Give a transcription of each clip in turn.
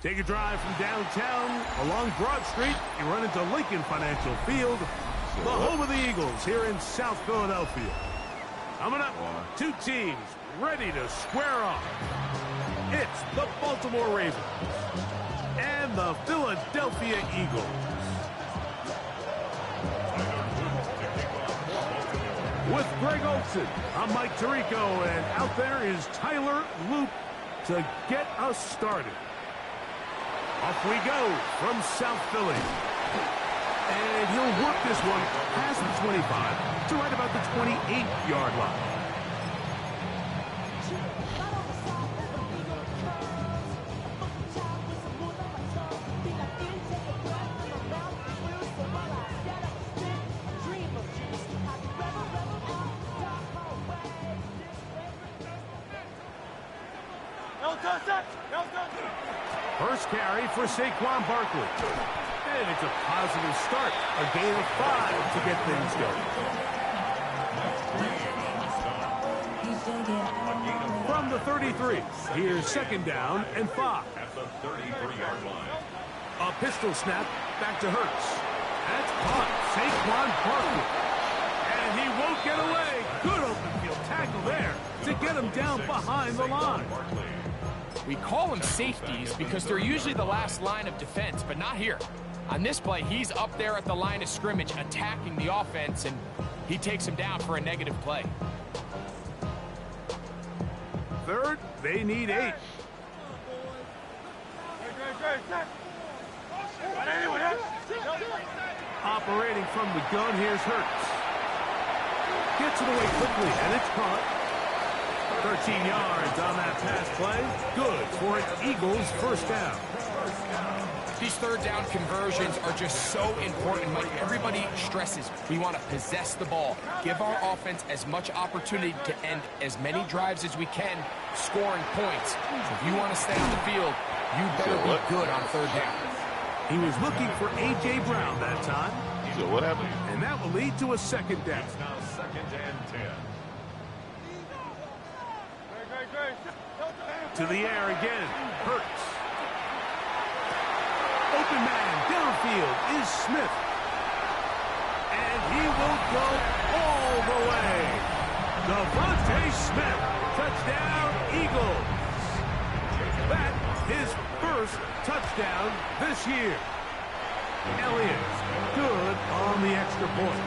Take a drive from downtown along Broad Street. You run into Lincoln Financial Field, the home of the Eagles here in South Philadelphia. Coming up, two teams ready to square off. It's the Baltimore Ravens and the Philadelphia Eagles. With Greg Olsen, I'm Mike Tirico, and out there is Tyler Loop to get us started. Off we go from South Philly. And he'll work this one past the 25 to right about the 28-yard line. First carry for Saquon Barkley. And it's a positive start. A gain of 5 to get things going. From the 33, here's second down and 5. At the 33-yard line. A pistol snap back to Hurts. That's caught. Saquon Barkley. And he won't get away. Good open field tackle there to get him down behind the line. We call them safeties because they're usually the last line of defense, but not here. On this play, he's up there at the line of scrimmage attacking the offense, and he takes him down for a negative play. Third, they need 8. Operating from the gun, here's Hurts. Gets it away quickly, and it's caught. 13 yards on that pass play. Good for an Eagles first down. These third down conversions are just so important, Mike. Everybody stresses we want to possess the ball, give our offense as much opportunity to end as many drives as we can, scoring points. So if you want to stay on the field, you better be good on third down. He was looking for A.J. Brown that time. So what happened? And that will lead to a second down. It's now second and 10. To the air again. Hurts. Open man downfield is Smith. And he will go all the way. Devontae Smith. Touchdown, Eagles. That his first touchdown this year. Elliott good on the extra point.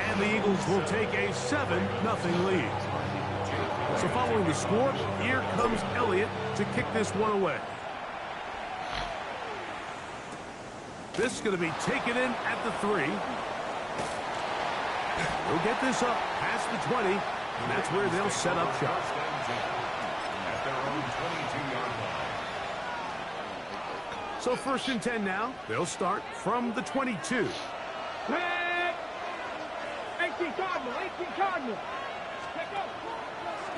And the Eagles will take a 7-0 lead. So following the score, here comes Elliott to kick this one away. This is going to be taken in at the 3. They'll get this up past the 20, and that's where they'll set up shop. At their own 22-yard line. So 1st and 10 now. They'll start from the 22. 18 Cardinal.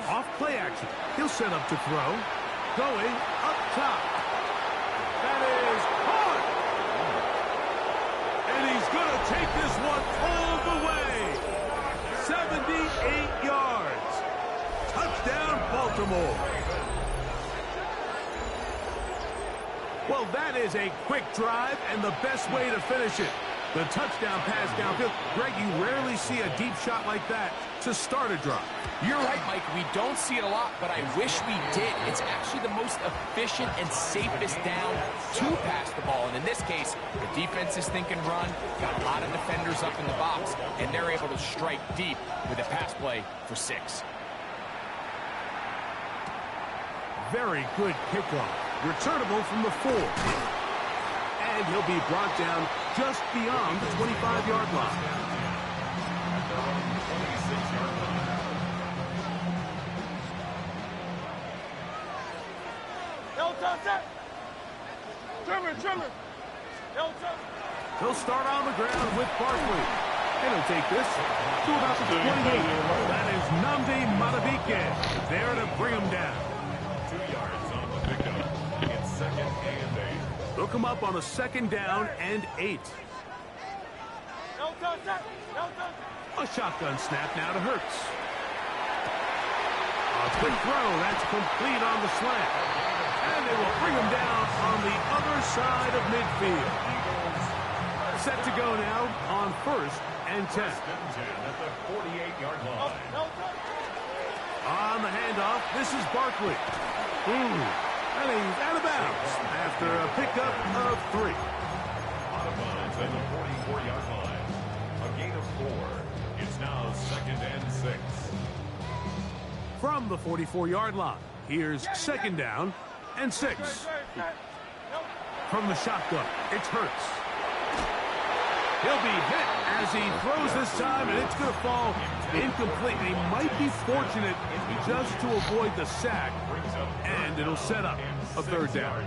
Off play action. He'll set up to throw. Going up top. That is hard. And he's going to take this one all the way. 78 yards. Touchdown, Baltimore. Well, that is a quick drive and the best way to finish it. The touchdown pass downfield. Greg, you rarely see a deep shot like that to start a drive. You're right, Mike. We don't see it a lot, but I wish we did. It's actually the most efficient and safest down to pass the ball. And in this case, the defense is thinking run, got a lot of defenders up in the box, and they're able to strike deep with a pass play for 6. Very good kickoff. Returnable from the 4. And he'll be brought down just beyond the 25-yard line. Trimmer. He'll start on the ground with Barkley. And he'll take this to about the 28. That is Nnamdi Madubuike there to bring him down. 2 yards on the pickup. It's second and 8. They'll come up on a 2nd down and 8. A shotgun snap now to Hurts. A quick throw. That's complete on the slant. And they will bring him down on the other side of midfield. Set to go now on 1st and 10. At the 48-yard line. On the handoff, this is Barkley. And he's out of bounds after a pickup of 3. Out of bounds at the 44-yard line. A gain of 4. It's now 2nd and 6. From the 44-yard line, here's 2nd down and 6. From the shotgun, it's Hurts. He'll be hit as he throws this time, and it's going to fall incomplete. He might be fortunate just to avoid the sack, and it'll set up a 3rd down.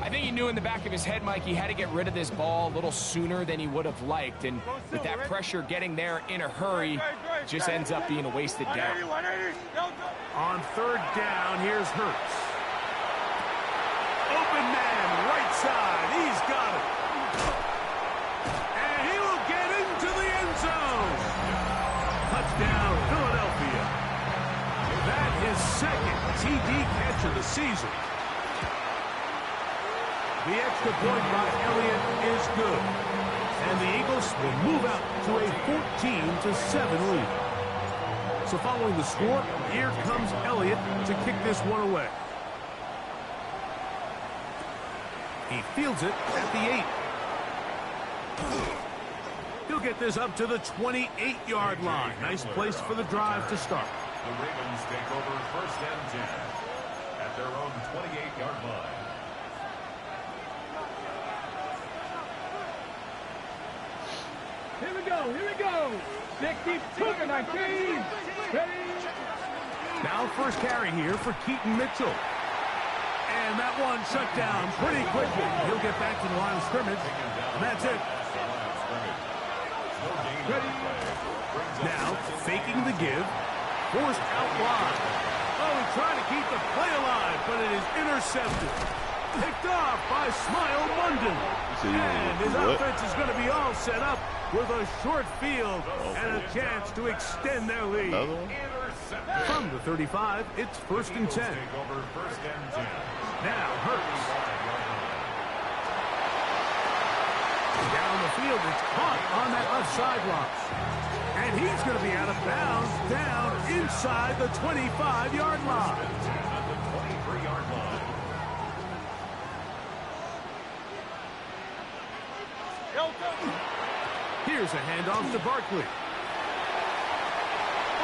I think he knew in the back of his head, Mike, he had to get rid of this ball a little sooner than he would have liked. And with that pressure getting there in a hurry, just ends up being a wasted down. On 3rd down, here's Hurts. Open man, right side. He's got it. And he will get into the end zone. Touchdown, Philadelphia. That is 2nd TD catch of the season. The extra point by Elliott is good. And the Eagles will move out to a 14-7 lead. So following the score, here comes Elliott to kick this one away. He fields it at the 8. He'll get this up to the 28-yard line. Nice place for the drive to start. The Ravens take over 1st and 10 at their own 28-yard line. Here we go, here we go. They keep cooking, I see. Ready? Now 1st carry here for Keaton Mitchell. And that one shut down pretty quickly. He'll get back to the line of scrimmage. And that's it. Ready? Now faking the give. Forced out wide. Oh, he tried to keep the play alive, but it is intercepted. Picked off by Smile London. And his offense is going to be all set up with a short field and a chance to extend their lead. From the 35, it's 1st and 10. Now Hurts. Down the field, it's caught on that left sideline. And he's going to be out of bounds down inside the 25-yard line. Here's a handoff to Barkley.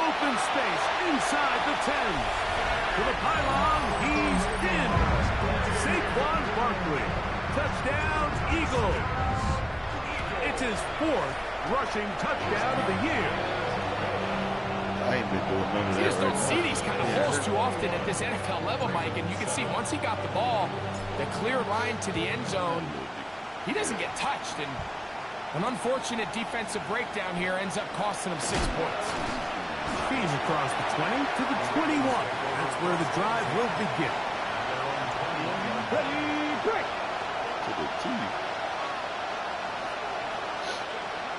Open space inside the 10. To the pylon, he's in. Saquon Barkley. Touchdown, Eagles. It's his 4th rushing touchdown of the year. I ain't been doing none of that. You just don't see these kind of holes too often at this NFL level, Mike. And you can see once he got the ball, the clear line to the end zone, he doesn't get touched. And an unfortunate defensive breakdown here ends up costing him 6 points. He's across the 20 to the 21. That's where the drive will begin. Ready, break. To the T.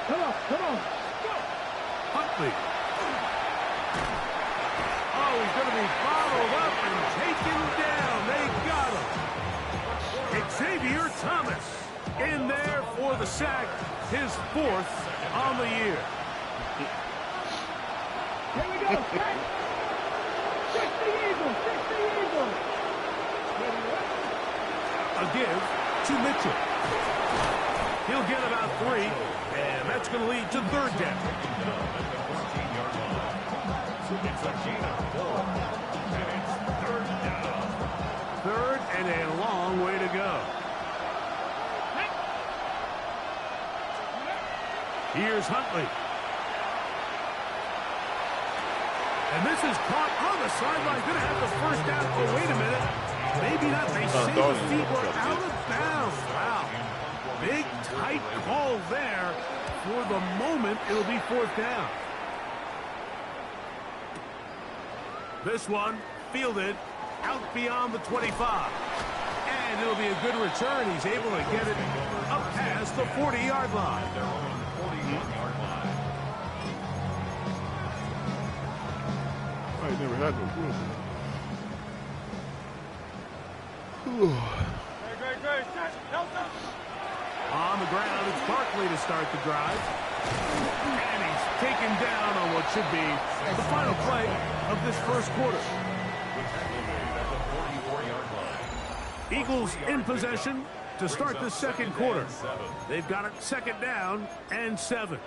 Come on, come on. Go. Huntley. Oh, he's going to be followed up and taken down. They got him. Xavier Thomas in there for the sack, his 4th on the year. Here we go. Fix the Eagles. Fix the Eagles. A give to Mitchell. He'll get about 3, and that's going to lead to 3rd down. It's a gain of 4, and it's 3rd down. 3rd and a long way to go. Here's Huntley. And this is caught on the sideline. Going to have the 1st down. Oh, wait a minute. Maybe not. They say the feet were out of bounds. Wow. Big, tight call there. For the moment, it'll be 4th down. This one fielded out beyond the 25. And it'll be a good return. He's able to get it up past the 40-yard line. I ain't never had no good. On the ground, it's Barkley to start the drive. And he's taken down on what should be the final play of this first quarter. Eagles in possession to start the second quarter. They've got it second down and 7.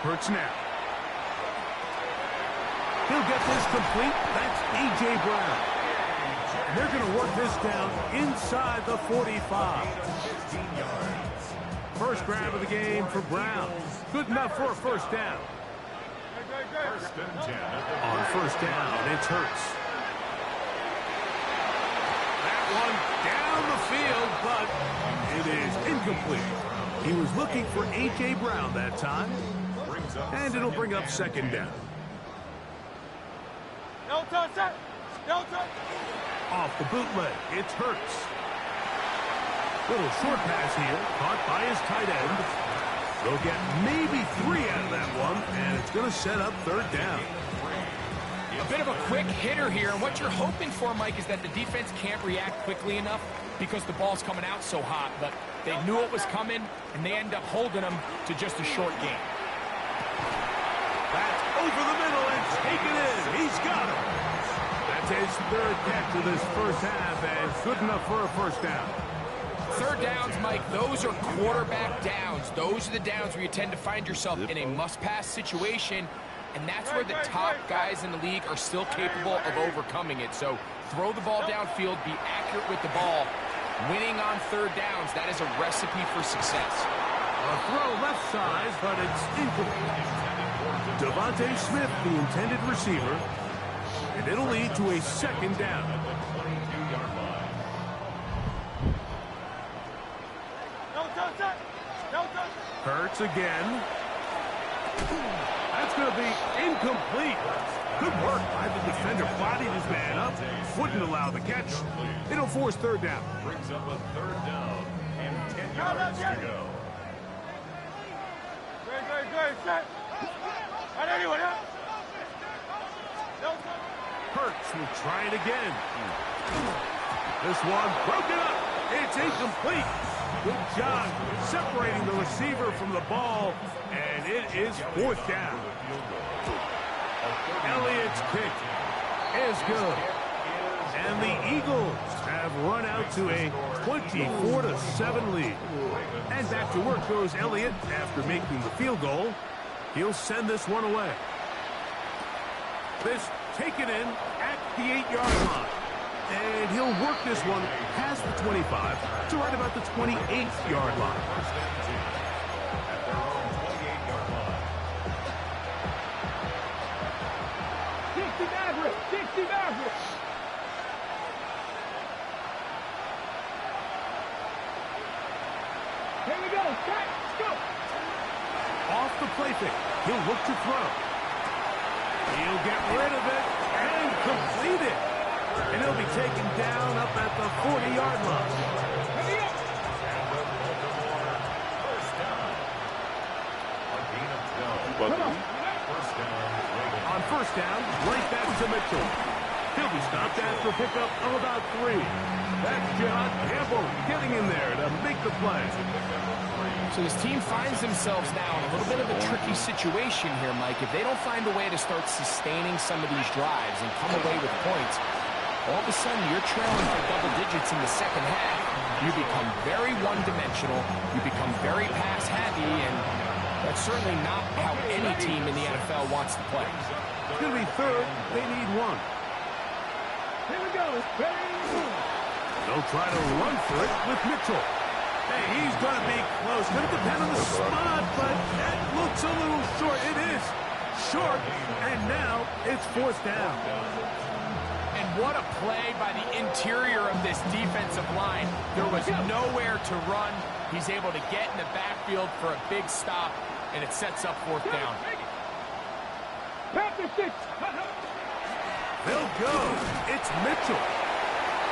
Hurts now. He'll get this complete. That's A.J. Brown. And they're going to work this down inside the 45. First grab of the game for Brown. Good enough for a first down. On first down, it's Hurts. That one down the field, but it is incomplete. He was looking for A.J. Brown that time. And it'll bring up second down. Off the bootleg, it's Hurts. Little short pass here, caught by his tight end. They'll get maybe 3 out of that one, and it's going to set up third down. A bit of a quick hitter here, and what you're hoping for, Mike, is that the defense can't react quickly enough because the ball's coming out so hot. But they knew it was coming, and they end up holding them to just a short game. That's over the middle and taken in. He's got it. That's his third catch of this first half, and good enough for a first down. Third downs, Mike, those are quarterback downs. Those are the downs where you tend to find yourself in a must-pass situation, and that's where the top guys in the league are still capable of overcoming it. So throw the ball downfield, be accurate with the ball. Winning on third downs, that is a recipe for success. A throw left side, but it's incomplete. Devontae Smith, the intended receiver, and it'll lead to a second down. Hurts again. That's going to be incomplete. Good work by the defender. Bodied his man up. Wouldn't allow the catch. It'll force third down. Brings up a third down and 10 yards to go. Hurts will try it again. This one broken up. It's incomplete. Good job separating the receiver from the ball, and it is fourth down. Elliott's kick is good. And the Eagles have run out to a 24-7 lead. And back to work goes Elliott after making the field goal. He'll send this one away. This taken in at the 8-yard line. And he'll work this one past the 25 to right about the 28-yard line. Here we go. Let's go. Off the play fake. He'll look to throw. He'll get rid of it and complete it. And he'll be taken down up at the 40-yard line. On first down, right back to Mitchell. He'll be stopped after a pickup of about 3. That's John Campbell getting in there to make the play. So this team finds themselves now in a little bit of a tricky situation here, Mike. If they don't find a way to start sustaining some of these drives and come away with points, all of a sudden you're trailing for double digits in the second half. You become very one-dimensional. You become very pass-heavy, and that's certainly not how any team in the NFL wants to play. It's going to be third. They need 1. Here we go. They'll try to run for it with Mitchell. Hey, he's going to be close. Going to depend on the spot, but that looks a little short. It is short, and now it's fourth down. And what a play by the interior of this defensive line. There was nowhere to run. He's able to get in the backfield for a big stop, and it sets up fourth down. They'll go. It's Mitchell.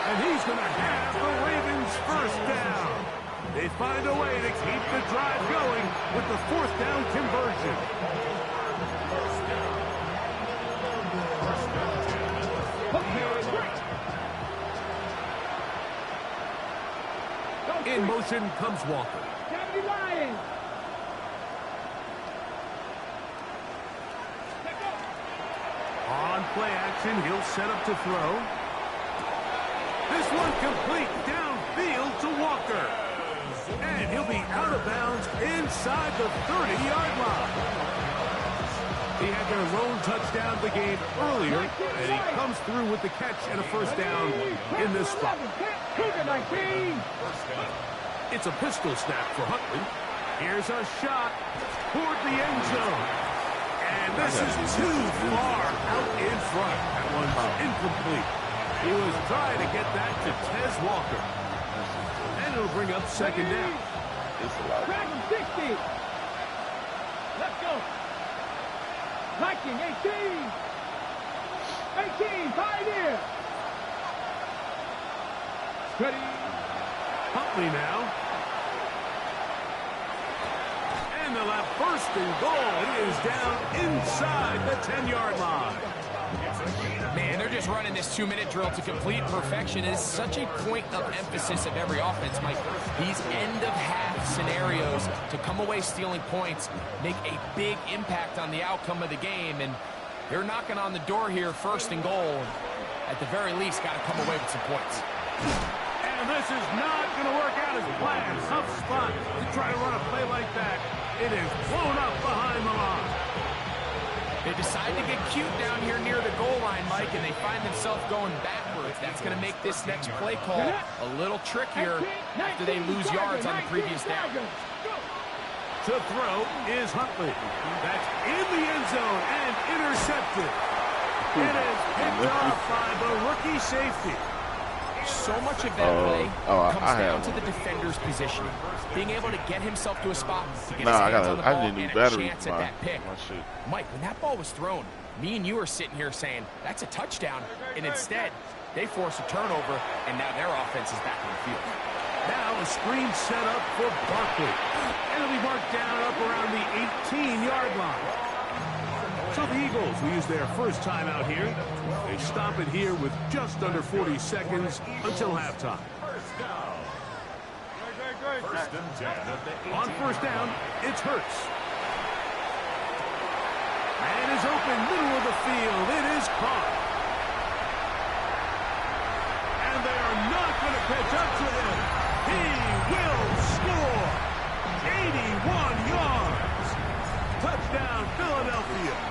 And he's going to have the Ravens first down. find a way to keep the drive going with the fourth down conversion. In motion comes Walker. 70 Lions. On play action, he'll set up to throw. This one complete downfield to Walker. And he'll be out of bounds inside the 30-yard line. He had their lone touchdown of the game earlier, and he comes through with the catch and a first down in this spot. It's a pistol snap for Huntley. Here's a shot toward the end zone. And this is too far out in front. That one's incomplete. He was trying to get that to Tez Walker. And it'll bring up second down. Track him 60. Let's go. Viking 18. 18, Pioneer. Steady. Huntley now. And they'll have first and goal. He is down inside the 10-yard line. Man, they're just running this 2-minute drill to complete perfection. It is such a point of emphasis of every offense, Mike. These end-of-half scenarios to come away stealing points make a big impact on the outcome of the game, and they're knocking on the door here, first and goal. At the very least, got to come away with some points. And this is not going to work out as planned. Tough spot to try to run a play like that. It is blown up behind the line. They decide to get cute down here near the goal line, Mike, and they find themselves going backwards. That's going to make this next play call a little trickier after they lose yards on the previous down. To throw is Huntley. That's in the end zone and intercepted. It is picked off by the rookie safety. So much of that play comes down to the defender's positioning. Being able to get himself to a spot to get his hands on the ball and a chance at that pick. Mike, when that ball was thrown, me and you are sitting here saying, that's a touchdown. And instead, they force a turnover, and now their offense is back on the field. Now a screen set up for Barkley. And it'll be marked down up around the 18-yard line. So the Eagles will use their first timeout here. They stop it here with just under 40 seconds until halftime. On first down, it's Hurts. Man is open, middle of the field. It is caught. And they are not going to catch up to him. He will score. 81 yards. Touchdown, Philadelphia.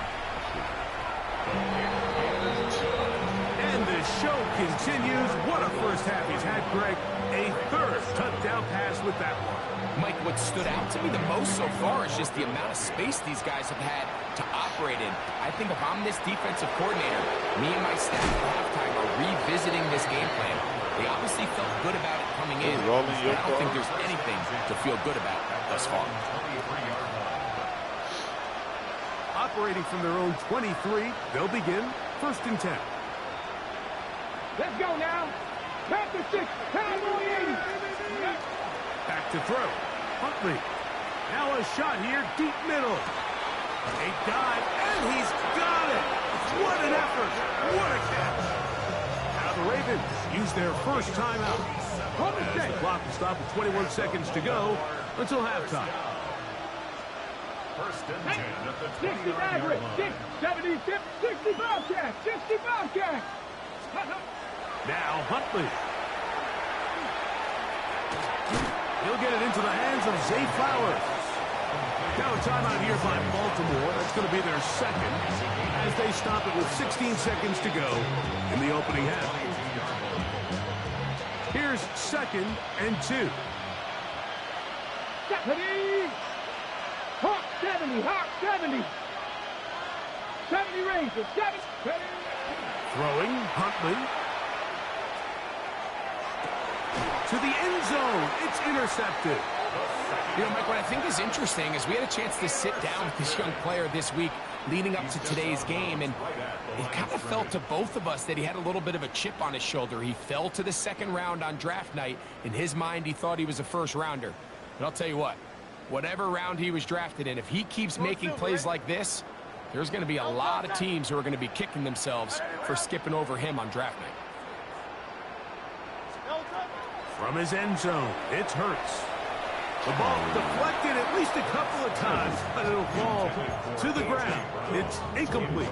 And the show continues. What a first half he's had, Greg. A third touchdown pass with that one. Mike, what stood out to me the most so far is just the amount of space these guys have had to operate in. I think if I'm this defensive coordinator, me and my staff at halftime are revisiting this game plan. They obviously felt good about it coming in. But I don't think there's anything to feel good about thus far. Operating from their own 23, they'll begin first and 10. Let's go now. Panther 6, Cowboy 80. Back to throw. Huntley. Now a shot here, deep middle. A dive, and he's got it. What an effort. What a catch. Now the Ravens use their first timeout. As the clock will stop with 21 seconds to go until halftime. First and 10 at the 60 Maverick, 70, 60 Bobcat, 60 Bobcat. Now Huntley. He'll get it into the hands of Zay Flowers. Now a timeout here by Baltimore. That's going to be their second as they stop it with 16 seconds to go in the opening half. Here's second and 2. 70. Hawk 70, Hawk 70. 70 Rangers, 70. Throwing, Huntley. To the end zone. It's intercepted. You know, Mike, what I think is interesting is we had a chance to sit down with this young player this week leading up to today's game, and it kind of felt to both of us that he had a little bit of a chip on his shoulder. He fell to the second round on draft night. In his mind, he thought he was a first rounder. But I'll tell you what, whatever round he was drafted in, if he keeps making plays like this, there's going to be a lot of teams who are going to be kicking themselves for skipping over him on draft night. From his end zone, it's Hurts. The ball deflected at least a couple of times, but it'll fall to the ground. It's incomplete.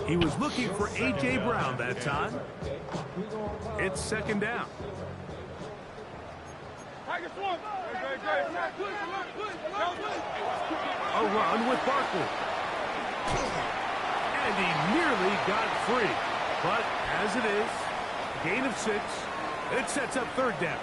He was looking for A.J. Brown that time. It's second down. A run with Barkley. And he nearly got free. But as it is, gain of 6. It sets up third down.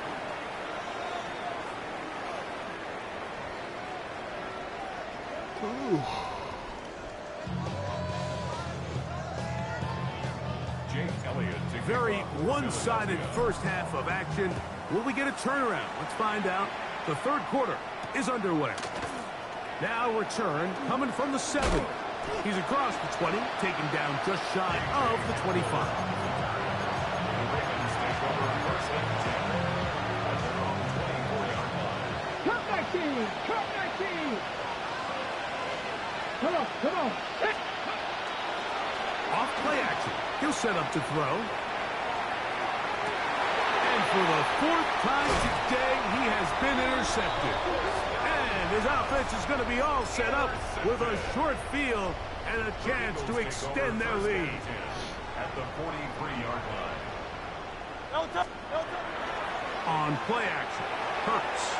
Jake Elliott. Very one-sided first half of action. Will we get a turnaround? Let's find out. The third quarter is underway. Now return coming from the 7. He's across the 20, taken down just shy of the 25. Come on, come on. Off play action. He'll set up to throw. And for the 4th time today, he has been intercepted. And his offense is going to be all set up with a short field and a chance to extend their lead. At the 43-yard line. On play action, Hurts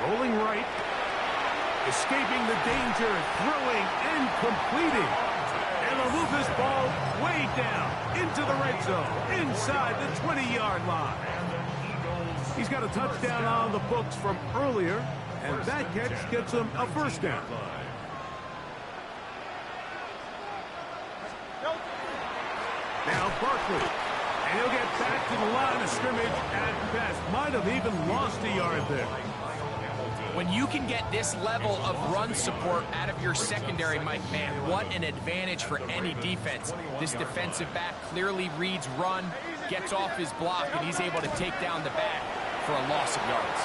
rolling right, escaping the danger, throwing and completing. And they'll move this ball way down into the red zone, inside the 20-yard line. He's got a touchdown on the books from earlier, and that catch gets him a first down. Now Barkley, and he'll get back to the line of scrimmage at best. Might have even lost a yard there. When you can get this level of run support out of your secondary, Mike, man, what an advantage for any defense. This defensive back clearly reads run, gets off his block, and he's able to take down the back for a loss of yards.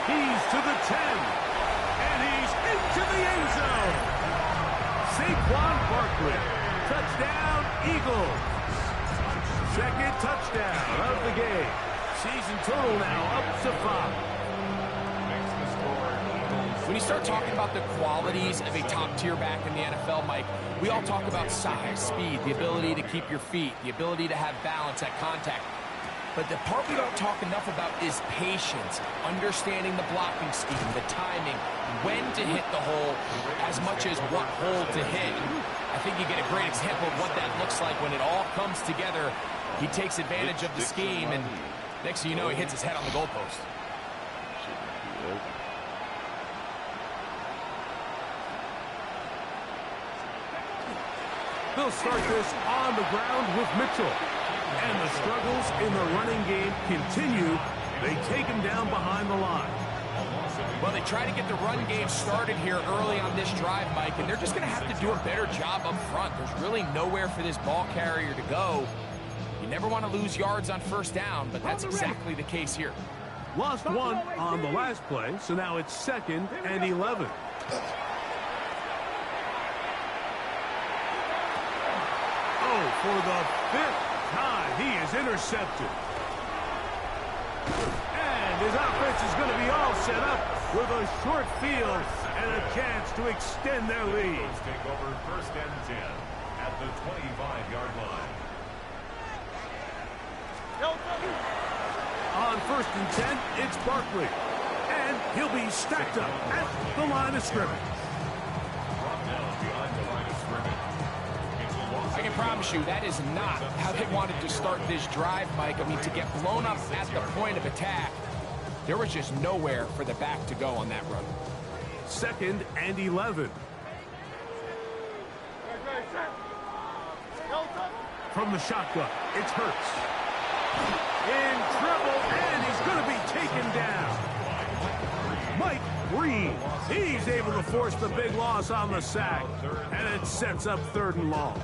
He's to the 10, and he's into the end zone. Saquon Barkley, touchdown Eagles. Second touchdown of the game. Season total now up to 5. When you start talking about the qualities of a top-tier back in the NFL, Mike, we all talk about size, speed, the ability to keep your feet, the ability to have balance at contact. But the part we don't talk enough about is patience, understanding the blocking scheme, the timing, when to hit the hole, as much as what hole to hit. I think you get a great example of what that looks like when it all comes together. He takes advantage of the scheme, and next thing you know, he hits his head on the goalpost. They'll start this on the ground with Mitchell. And the struggles in the running game continue. They take him down behind the line. Well, they try to get the run game started here early on this drive, Mike, and they're just going to have to do a better job up front. There's really nowhere for this ball carrier to go. You never want to lose yards on first down, but that's exactly the case here. Lost 1 on the last play, so now it's 2nd and 11. For the 5th time, he is intercepted. And his offense is going to be all set up with a short field and a chance to extend their lead. Take over 1st and 10 at the 25-yard line. On 1st and 10, it's Barkley. And he'll be stacked up at the line of scrimmage. Brought down behind the line of scrimmage. I can promise you that is not how they wanted to start this drive, Mike. I mean, to get blown up at the point of attack, there was just nowhere for the back to go on that run. 2nd and 11. From the shotgun, it's Hurts. In trouble, and he's going to be taken down. Mike Reed, he's able to force the big loss on the sack, and it sets up 3rd and long.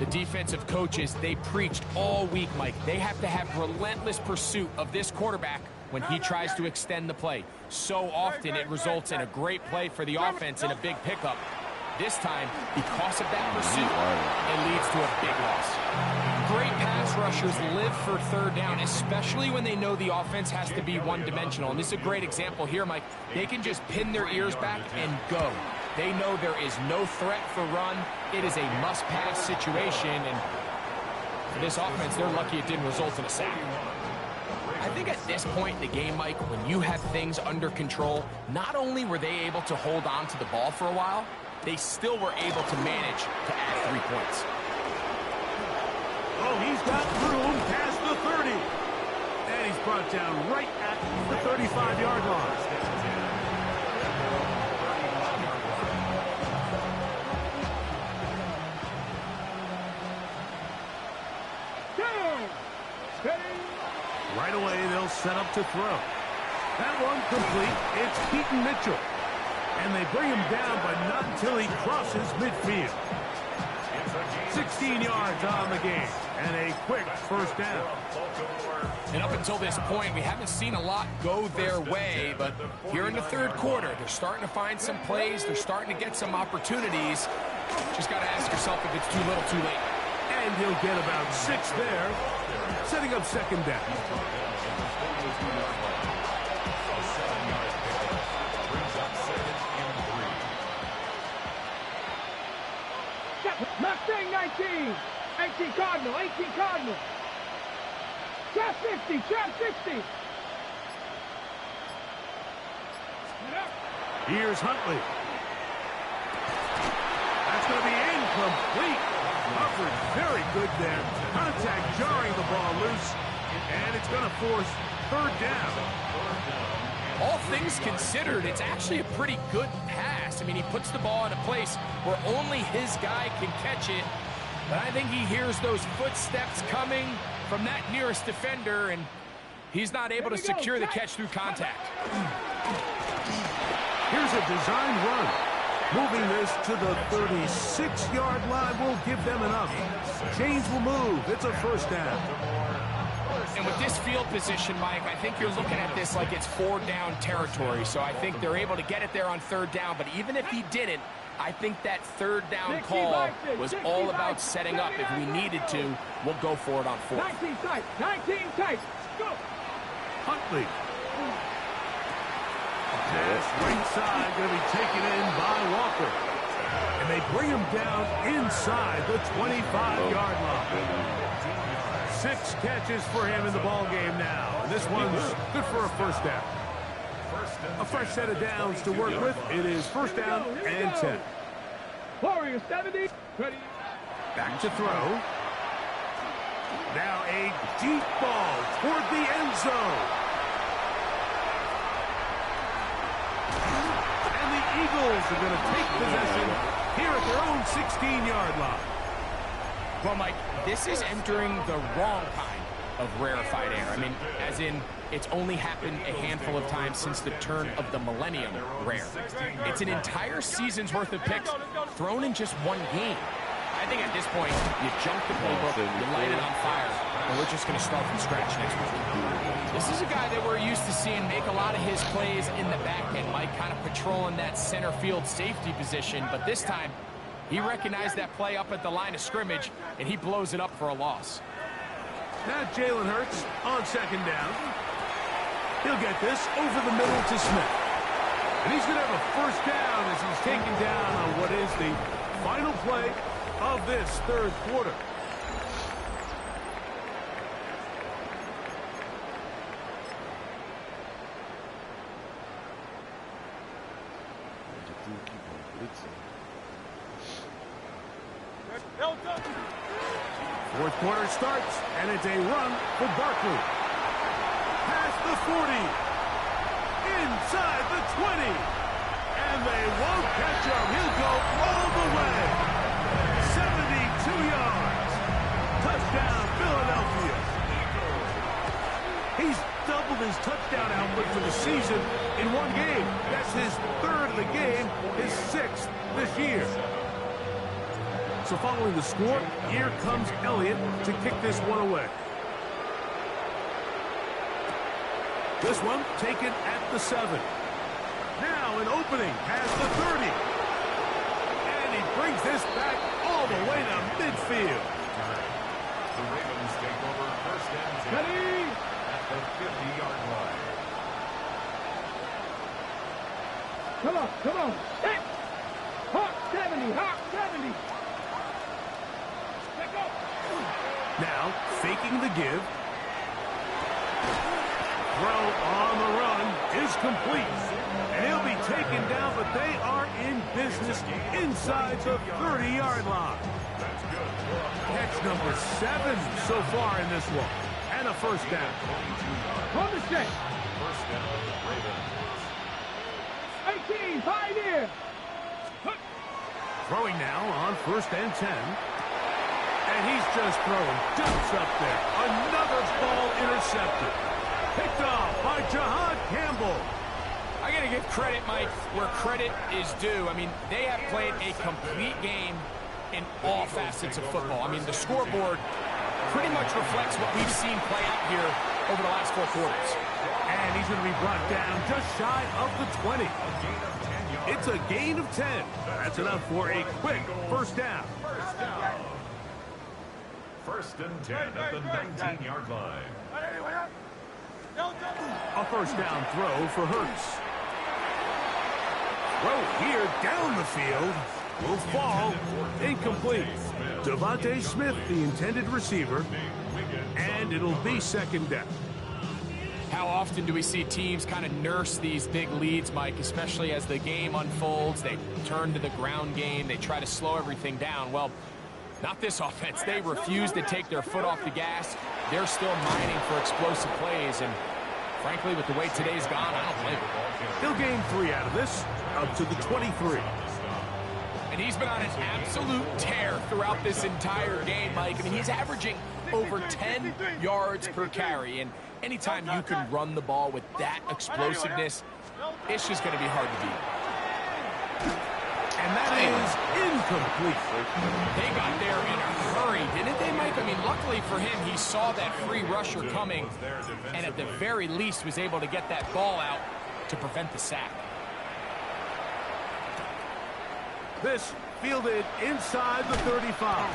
The defensive coaches, they preached all week, Mike. They have to have relentless pursuit of this quarterback when he tries to extend the play. So often it results in a great play for the offense and a big pickup. This time, because of that pursuit, it leads to a big loss. Great pass rushers live for third down, especially when they know the offense has to be one-dimensional. And this is a great example here, Mike. They can just pin their ears back and go. They know there is no threat for run. It is a must-pass situation, and for this offense, they're lucky it didn't result in a sack. I think at this point in the game, Mike, when you have things under control, not only were they able to hold on to the ball for a while, they still were able to manage to add 3 points. Oh, he's got room past the 30. And he's brought down right at the 35-yard line. Right away, they'll set up to throw. That one complete. It's Keaton Mitchell. And they bring him down, but not until he crosses midfield. 16 yards on the game, and a quick first down. And up until this point, we haven't seen a lot go their way, but here in the third quarter, they're starting to find some plays. They're starting to get some opportunities. Just got to ask yourself if it's too little, too late. And he'll get about 6 there, setting up second down. Mustang 19. 18 Cardinal. 18 Cardinal. Trap 60. Trap 60. Here's Huntley. That's going to be incomplete. Coverage very good there. Contact jarring the ball loose. And it's going to force third down. All things considered, it's actually a pretty good pass. I mean, he puts the ball in a place where only his guy can catch it. But I think he hears those footsteps coming from that nearest defender, and he's not able to secure the catch through contact. Here's a design run. Moving this to the 36-yard line will give them enough. Chains will move. It's a first down. And with this field position, Mike, I think you're looking at this like it's 4-down territory. So I think they're able to get it there on third down. But even if he didn't, I think that third down call was all about setting up. If we needed to, we'll go for it on fourth. 19 tight. 19 tight. Go. Huntley. Pass right side, going to be taken in by Walker. And they bring him down inside the 25-yard line. 6 catches for him in the ball game now. And this one's good for a first down. A fresh set of downs to work with. It is first down and 10. Warriors 70. Ready. Back to throw. Now a deep ball toward the end zone. And the Eagles are going to take possession here at their own 16-yard line. Well, Mike, this is entering the wrong kind of rarefied air. I mean, as in, it's only happened a handful of times since the turn of the millennium rare. It's an entire season's worth of picks thrown in just one game. I think at this point, you junk the playbook, you light it on fire, and we're just going to start from scratch next week. This is a guy that we're used to seeing make a lot of his plays in the back end, Mike, kind of patrolling that center field safety position, but this time, he recognized that play up at the line of scrimmage, and he blows it up for a loss. Now Jalen Hurts on second down. He'll get this over the middle to Smith. And he's going to have a first down as he's taken down on what is the final play of this third quarter. Fourth quarter starts, and it's a run for Barkley. Past the 40. Inside the 20. And they won't catch him. He'll go all the way. 72 yards. Touchdown, Philadelphia. He's doubled his touchdown output for the season in one game. That's his third of the game, his 6th this year. So following the score, here comes Elliott to kick this one away. This one taken at the 7. Now an opening has the 30. And he brings this back all the way to midfield. The Ravens take over first and 10 Ready? at the 50-yard line. Come on, come on. Set. Hawk 70, Hawk 70. Let go. Now faking the give. Throw on the run is complete. And he'll be taken down, but they are in business inside the 30-yard line. Catch number 7 so far in this one. And a first down. On the set. First down, Ravens. 18, pioneer. Throwing now on first and 10. And he's just throwing dumps up there. Another ball intercepted. Picked off by Jahad Campbell. I got to give credit, Mike, where credit is due. I mean, they have played a complete game in all facets of football. I mean, the scoreboard pretty much reflects what we've seen play out here over the last 4 quarters. And he's going to be brought down just shy of the 20. It's a gain of 10. That's enough for a quick first down. First and 10 at the 19-yard line. A first down throw for Hurts. Throw here down the field. Will fall. Incomplete. Devontae Smith, the intended receiver. And it'll be second down. How often do we see teams kind of nurse these big leads, Mike, especially as the game unfolds? They turn to the ground game. They try to slow everything down. Well, not this offense. They refuse to take their foot off the gas. They're still mining for explosive plays. And frankly, with the way today's gone, I don't blame them. He'll gain 3 out of this, up to the 23. And he's been on an absolute tear throughout this entire game, Mike. I mean, he's averaging over 10 yards per carry. And anytime you can run the ball with that explosiveness, it's just going to be hard to beat. And that is incomplete. They got there in a hurry, didn't they, Mike? I mean, luckily for him, he saw that free rusher coming and at the very least was able to get that ball out to prevent the sack. This fielded inside the 35.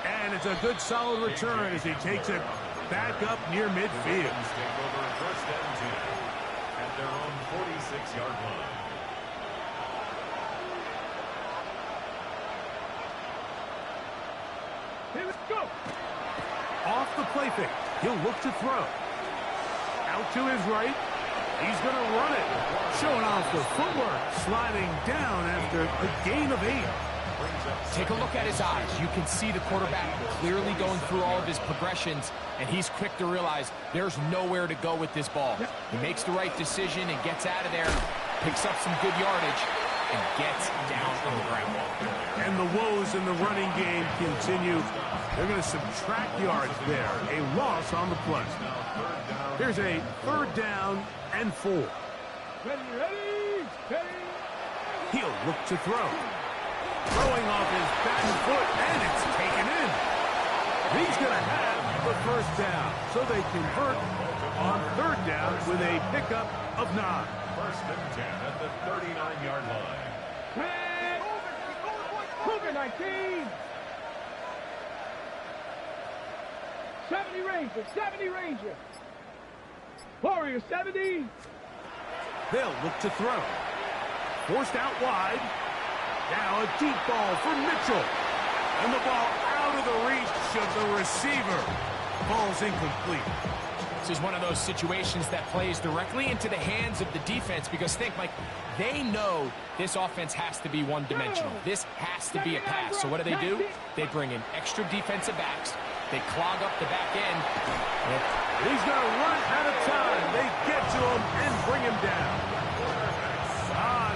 And it's a good solid return as he takes it back up near midfield. Take over first and 10 at their own 46-yard line. Here, let's go. Off the play fake. He'll look to throw. Out to his right. He's going to run it. Showing off the footwork. Sliding down after a gain of 8. Take a look at his eyes. You can see the quarterback clearly going through all of his progressions, and he's quick to realize there's nowhere to go with this ball. He makes the right decision and gets out of there, picks up some good yardage, and gets down on the ground. And the woes in the running game continue. They're going to subtract yards there. A loss on the play. Here's a 3rd down and 4. Ready, ready, ready. He'll look to throw. Throwing off his back foot, and it's taken in. He's going to have the first down. So they convert on 3rd down with a pickup of 9. First and 10 at the 39-yard line. Red. Cougar 19. 70 Ranger, 70 Ranger. Warrior 70. They'll look to throw. Forced out wide. Now a deep ball for Mitchell. And the ball out of the reach of the receiver. Ball's incomplete. This is one of those situations that plays directly into the hands of the defense because think, Mike, they know this offense has to be one-dimensional. This has to be a pass. So what do? They bring in extra defensive backs. They clog up the back end. He's going to run out of time. They get to him and bring him down.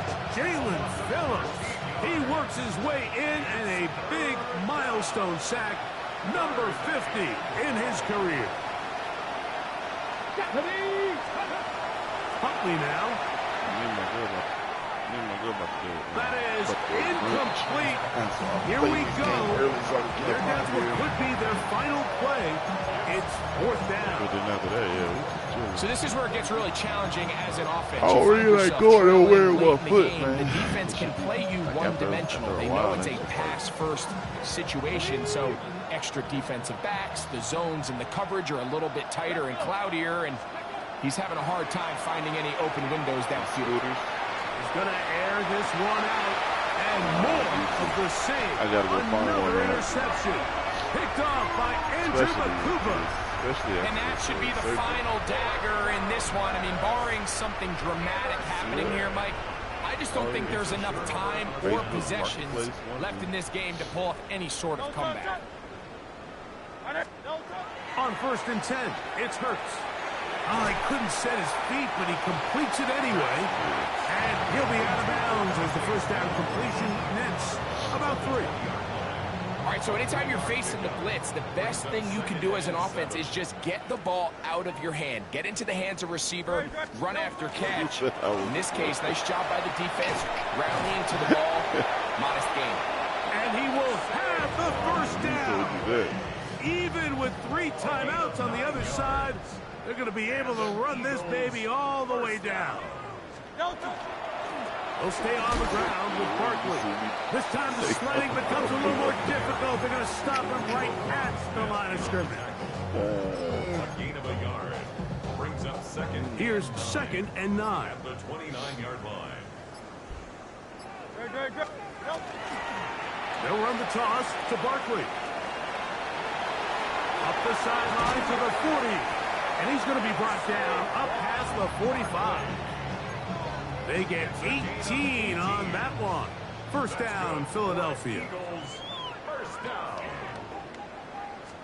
It's Jalen Phillips. He works his way in and a big milestone sack, number 50 in his career. Huntley now. That is incomplete. Here we go. They're down to what could be their final play. It's fourth down. So this is where it gets really challenging as an offense. Oh, You find really like yourself going trailing over late one in the foot, game. man. The defense can play you one-dimensional. They know it's a pass-first situation, so extra defensive backs, the zones and the coverage are a little bit tighter and cloudier, and he's having a hard time finding any open windows downfield. He's going to air this one out, and more of the same. I gotta go find one, Another man. interception picked off by Andrew Makuba. And that should be the final dagger in this one. I mean, barring something dramatic happening here, Mike, I just don't think there's enough time or possessions left in this game to pull off any sort of comeback. On 1st and 10, it's Hurts. Oh, he couldn't set his feet, but he completes it anyway. And he'll be out of bounds as the first down completion nets about 3. All right, so anytime you're facing the blitz, the best thing you can do as an offense is just get the ball out of your hand. Get into the hands of receiver, run after catch. In this case, nice job by the defense, rallying to the ball. Modest gain. And he will have the first down. Even with 3 timeouts on the other side, they're going to be able to run this baby all the way down. They'll stay on the ground with Barkley. This time the sledding becomes a little more difficult. They're going to stop him right at the line of scrimmage. A gain of a yard. Brings up second. Here's 2nd and 9. At the 29-yard line. They'll run the toss to Barkley. Up the sideline to the 40. And he's going to be brought down up past the 45. They get 18 on that one. First down, Philadelphia. Eagles, first down.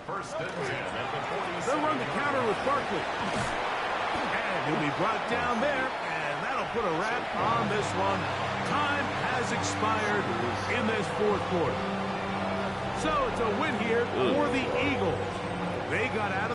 First and 10 at the 47. They'll run the counter with Barkley. And he'll be brought down there, and that'll put a wrap on this one. Time has expired in this 4th quarter. So it's a win here for the Eagles. They got out of